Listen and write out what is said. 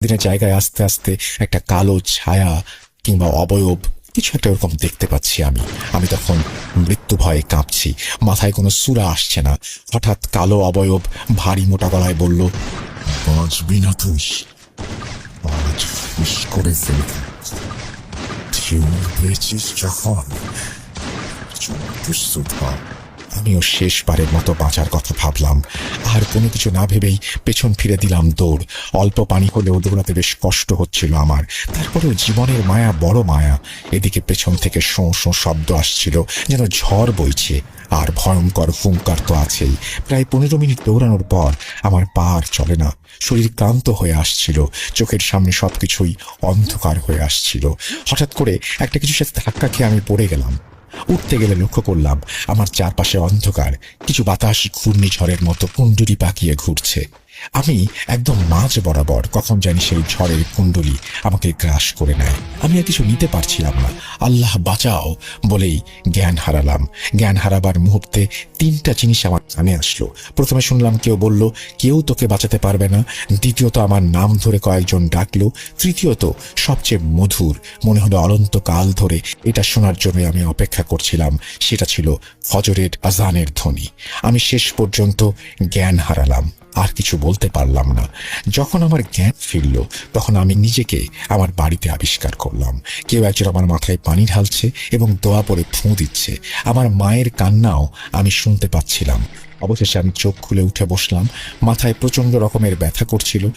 দিনের জায়গায় আস্তে আস্তে একটা কালো ছায়া কিংবা অবয়ব কিছু একটা ওরকম দেখতে পাচ্ছি আমি। আমি তখন মৃত্যু ভয়ে কাঁপছি, মাথায় কোনো সূরা আসছে না। হঠাৎ কালো অবয়ব ভারী মোটা গলায় বলল, বাঁচবি না তুই, আজ শেষ করে ফেলবি। ঢেউ পেয়েছিস যখন, প্রস্তুত হ। আমিও শেষবারের মতো বাঁচার কথা ভাবলাম, আর কোনো কিছু না ভেবেই পেছন ফিরে দিলাম দৌড়। অল্প পানি হলেও দৌড়াতে বেশ কষ্ট হচ্ছিল আমার, তারপরেও জীবনের মায়া বড় মায়া। এদিকে পেছন থেকে শোঁ শোঁ শব্দ আসছিল, যেন ঝড় বইছে, আর ভয়ঙ্কর হুঙ্কার তো আছেই। প্রায় 15 মিনিট দৌড়ানোর পর আমার পা আর চলে না, শরীর ক্লান্ত হয়ে আসছিল, চোখের সামনে সবকিছুই অন্ধকার হয়ে আসছিল। হঠাৎ করে একটা কিছুর সাথে ধাক্কা খেয়ে আমি পড়ে গেলাম। উঠতে গেলে লক্ষ্য করলাম আমার চারপাশে অন্ধকার, কিছু বাতাস ঘূর্ণিঝড়ের মতো কুণ্ডুলি পাকিয়ে ঘুরছে। আমি একদম মাঝ বরাবর, কখন জানি সেই ঝড়ের কুণ্ডলি আমাকে গ্রাস করে নেয়। আমি আর কিছু নিতে পারছিলাম না। আল্লাহ বাঁচাও বলেই জ্ঞান হারালাম। জ্ঞান হারাবার মুহূর্তে 3টা জিনিস আমার কানে আসলো। প্রথমে শুনলাম কেউ বলল, কেউ তোকে বাঁচাতে পারবে না। দ্বিতীয়ত আমার নাম ধরে কয়েকজন ডাকলো। তৃতীয়ত সবচেয়ে মধুর, মনে হলো অনন্তকাল ধরে এটা শোনার জন্য আমি অপেক্ষা করছিলাম, সেটা ছিল ফজরের আজানের ধ্বনি। আমি শেষ পর্যন্ত জ্ঞান হারালাম, আর কিছু বলতে পারলাম না। যখন আমার জ্ঞান ফিরল, তখন আমি নিজেকে আমার বাড়িতে আবিষ্কার করলাম। কেউ একজন আমার মাথায় পানি ঢালছে এবং দোয়া পড়ে ফুঁ দিচ্ছে। আমার মায়ের কান্নাও আমি শুনতে পাচ্ছিলাম। অবশেষে আমি চোখ খুলে উঠে বসলাম। মাথায় প্রচন্ড রকমের ব্যথা করছিল,